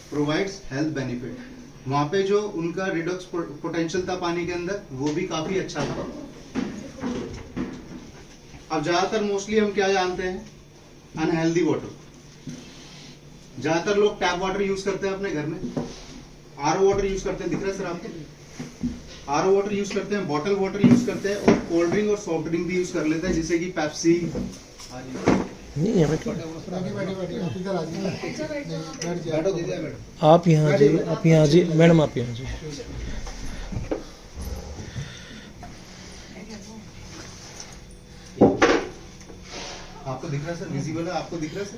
Provides health benefit. वहाँ पे जो उनका रिडॉक्स पोटेंशियल था पानी के अंदर वो भी काफी अच्छा था। अब ज्यादातर मोस्टली हम क्या जानते हैं, अनहेल्दी वाटर। ज्यादातर लोग टैप वाटर यूज करते हैं अपने घर में, आरओ वाटर यूज करते हैं, दिख रहा है सर आपको, आरओ वाटर यूज करते हैं, बॉटल वाटर यूज करते हैं, और कोल्ड ड्रिंक और सॉफ्ट ड्रिंक भी यूज कर लेते हैं, जैसे कि पेप्सी। नहीं है आप यहाँ जी, आप यहाँ जी मैडम, आप यहाँ जी। आपको दिख रहा है सर, विजिबल है, आपको दिख रहा है सर।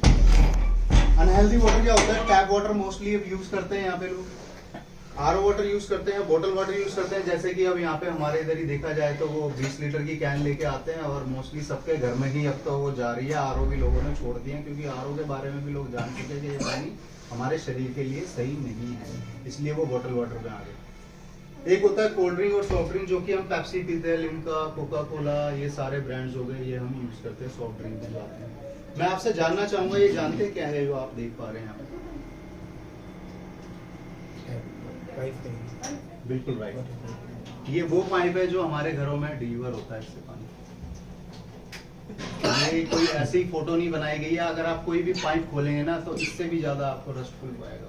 अनहेल्दी वाटर क्या होता है, टैप वाटर मोस्टली अब यूज करते हैं यहाँ पे लोग, आरओ वाटर यूज करते हैं, बॉटल वाटर यूज करते हैं। जैसे कि अब यहाँ पे हमारे इधर ही देखा जाए तो वो 20 लीटर की कैन लेके आते हैं, और मोस्टली सबके घर में ही अब तो वो जा रही है। आरओ भी लोगों ने छोड़ दिए, क्योंकि आरओ के बारे में भी लोग जान चुके हैं कि ये पानी हमारे शरीर के लिए सही नहीं है, इसलिए वो बॉटल वाटर में आ गए। एक होता है कोल्ड ड्रिंक और सॉफ्ट ड्रिंक, जो कि हम पेप्सी पीते हैं, लिम्का, कोका कोला, ये सारे ब्रांड्स हो गए, ये हम यूज करते हैं सॉफ्ट ड्रिंक में जाते हैं। मैं आपसे जानना चाहूंगा, ये जानते क्या है जो आप देख पा रहे हैं यहाँ पे? बिल्कुल राइट, ये वो पाइप है जो हमारे घरों में डिलीवर होता है इससे पानी। ये कोई ऐसी फोटो नहीं बनाई गई है, अगर आप कोई भी पाइप खोलेंगे ना तो इससे भी ज्यादा आपको रस्टफुल पाएगा।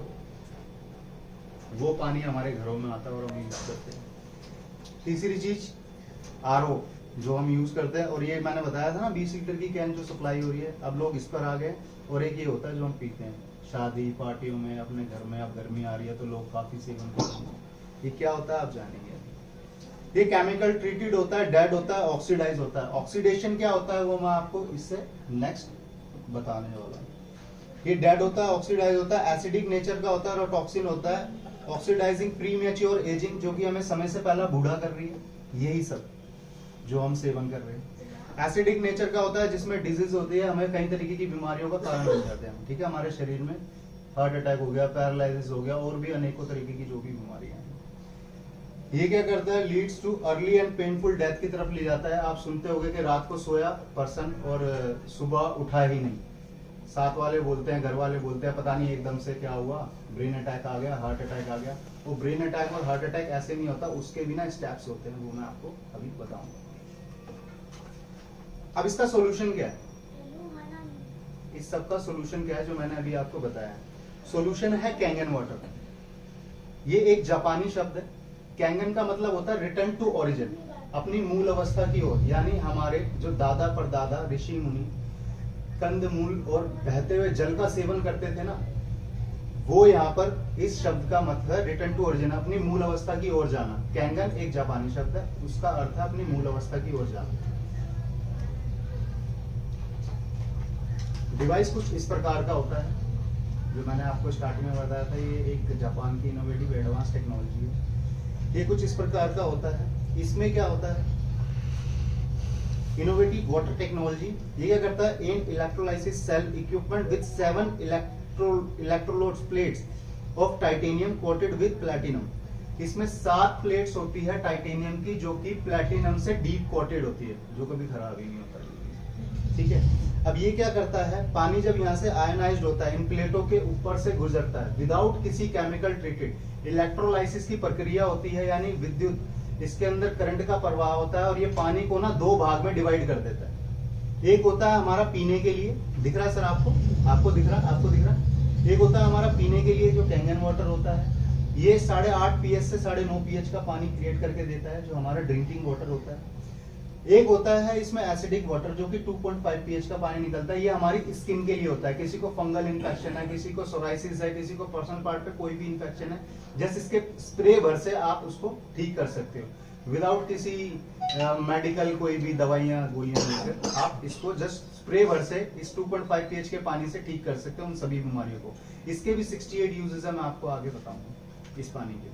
वो पानी हमारे घरों में आता है और हम यूज करते हैं। तीसरी चीज आरओ जो हम यूज करते हैं, और ये मैंने बताया था ना 20 लीटर की कैन जो सप्लाई हो रही है, अब लोग इस पर आ गए। और एक ये होता है जो हम पीते हैं शादी पार्टियों में, अपने घर में। अब गर्मी आ रही है तो लोग काफी सेवन करते हैं। ये क्या होता है आप जानेंगे। ये केमिकल ट्रीटेड होता है, डेड होता है, ऑक्सीडाइज होता है। ऑक्सीडेशन क्या होता है वो मैं आपको इससे नेक्स्ट बताने वाला हूँ। ये डेड होता है, ऑक्सीडाइज होता है, एसिडिक नेचर का होता है, और टॉक्सिन होता है। ऑक्सीडाइजिंग प्रीमेच्योर एजिंग, जो कि हमें समय से पहले बूढ़ा कर रही है, यही सब जो हम सेवन कर रहे हैं। एसिडिक नेचर का होता है, जिसमें डिजीज होती है, हमें कई तरीके की बीमारियों का कारण बन जाते हैं। ठीक है, हमारे शरीर में हार्ट अटैक हो गया, पैरालिसिस हो गया, और भी अनेकों तरीके की जो भी बीमारियां हैं। ये क्या करता है, leads too early and painful death की तरफ ले जाता है। आप सुनते होंगे कि रात को सोया पर्सन और सुबह उठा ही नहीं। साथ वाले बोलते हैं, घर वाले बोलते हैं, पता नहीं एकदम से क्या हुआ, ब्रेन अटैक आ गया, हार्ट अटैक आ गया। वो ब्रेन अटैक और हार्ट अटैक ऐसे नहीं होता, उसके बिना स्टेप्स होते हैं, वो मैं आपको अभी बताऊंगा। अब इसका सोल्यूशन क्या है, इस सब का सोल्यूशन क्या है जो मैंने अभी आपको बताया। सोल्यूशन है कैंगन वाटर। ये एक जापानी शब्द है। कैंगन का मतलब होता है रिटर्न टू ओरिजिन, अपनी मूल अवस्था की ओर। यानी हमारे जो दादा परदादा ऋषि मुनि कंद मूल और बहते हुए जल का सेवन करते थे ना, वो यहाँ पर इस शब्द का मतलब है रिटर्न टू ओरिजिन, अपनी मूल अवस्था की ओर जाना। कैंगन एक जापानी शब्द है, उसका अर्थ है अपनी मूल अवस्था की ओर जाना। डिवाइस कुछ इस प्रकार का होता है, जो मैंने आपको स्टार्टिंग में बताया था। ये एक जापान की इनोवेटिव एडवांस टेक्नोलॉजी है। ये कुछ इस प्रकार का होता है। इसमें क्या होता है, इनोवेटिव वाटर टेक्नोलॉजी। ये क्या करता है, an electrolysis cell equipment with 7 electrode plates of titanium coated with platinum. इसमें 7 प्लेट्स होती है टाइटेनियम की, जो कि प्लैटिनम से डीप कोटेड होती है, जो कभी खराब ही नहीं होता। ठीक है, अब ये क्या करता है, पानी जब यहाँ से आयनाइज्ड होता है, इन प्लेटों के ऊपर से गुजरता है विदाउट किसी केमिकल ट्रीटेड। इलेक्ट्रोलाइसिस की प्रक्रिया होती है, यानी विद्युत, इसके अंदर करंट का प्रवाह होता है, और ये पानी को ना 2 भाग में डिवाइड कर देता है। एक होता है हमारा पीने के लिए, दिख रहा है सर आपको, आपको दिख रहा, आपको दिख रहा। एक होता है हमारा पीने के लिए जो कैंगन वाटर होता है, ये 8.5 pH से 9.5 pH का पानी क्रिएट करके देता है, जो हमारा ड्रिंकिंग वाटर होता है। एक होता है इसमें एसिडिक वाटर, जो कि 2.5 pH का पानी निकलता है। ये हमारी स्किन के लिए होता है, किसी को फंगल इन्फेक्शन है, किसी को सोराइसिस है, किसी को पर्सनल पार्ट पे कोई भी इन्फेक्शन है, जस्ट इसके स्प्रे भर से आप उसको ठीक कर सकते हो विदाउट किसी मेडिकल कोई भी दवाइयां गोलियां लेकर। आप इसको जस्ट स्प्रे भर से इस 2.5 pH के पानी से ठीक कर सकते हो उन सभी बीमारियों को। इसके भी 68 यूजेस है, मैं आपको आगे बताऊंगा इस पानी के।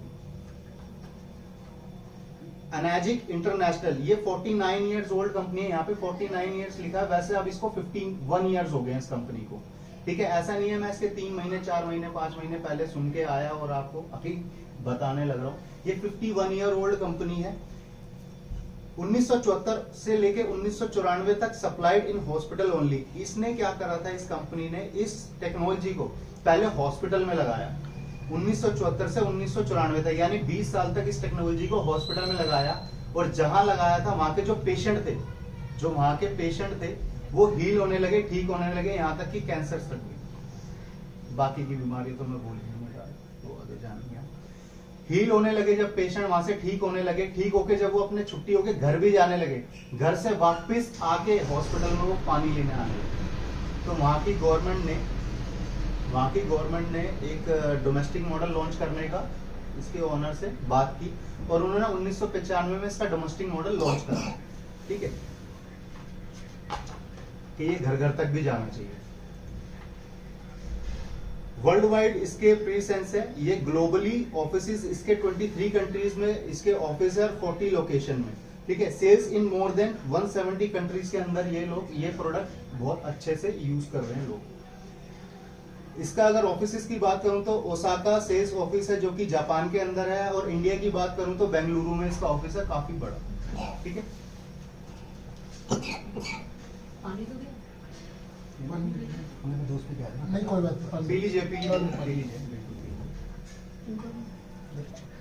एनाजिक इंटरनेशनल, ये 49 ईयर्स ओल्ड कंपनी है, यहाँ पे 49 ईयर्स लिखा है, वैसे अब इसको 51 ईयर्स हो गए इस कंपनी को। ठीक है, ऐसा नहीं है मैं इसके 3 महीने 4 महीने 5 महीने पहले सुन के आया और आपको अभी बताने लग रहा हूँ। ये 51 ईयर ओल्ड कंपनी है। 1974 से लेके 1994 तक सप्लाइड इन हॉस्पिटल ओनली। इसने क्या करा था, इस कंपनी ने इस टेक्नोलॉजी को पहले हॉस्पिटल में लगाया, 1974 से 1994 तक, यानी 20 साल तक इस टेक्नोलॉजी को हॉस्पिटल में लगाया। और जहां लगाया था वहां के जो पेशेंट थे, वो हील होने लगे, ठीक होने लगे, यहाँ तक कि कैंसर तक भी। बाकी की बीमारी तो मैं भूल ही नहीं रहा, तो आगे जानिए। हील होने लगे जब पेशेंट, वहां से ठीक होने लगे, ठीक होके जब वो अपने छुट्टी होके घर भी जाने लगे, घर से वापस आके हॉस्पिटल में वो पानी लेने आ गए। तो वहां की गवर्नमेंट ने एक डोमेस्टिक मॉडल लॉन्च करने का इसके ओनर से बात की, और उन्होंने 1995 में इसका डोमेस्टिक मॉडल लॉन्च करा। ठीक है, कि ये घर घर तक भी जाना चाहिए। वर्ल्ड वाइड इसके प्रेजेंस है, ये ग्लोबली ऑफिसेज इसके 23 कंट्रीज में इसके ऑफिस है, 40 लोकेशन में। ठीक है, सेल्स इन मोर देन 170 कंट्रीज के अंदर ये प्रोडक्ट बहुत अच्छे से यूज कर रहे हैं लोग। इसका अगर ऑफिसेस की बात करूं तो ओसाका सेल्स ऑफिस है जो कि जापान के अंदर है, और इंडिया की बात करूं तो बेंगलुरु में इसका ऑफिस है, काफी बड़ा। ठीक है, पानी तो दिया? नहीं कोई बात नहीं। पी लीजिए। इनको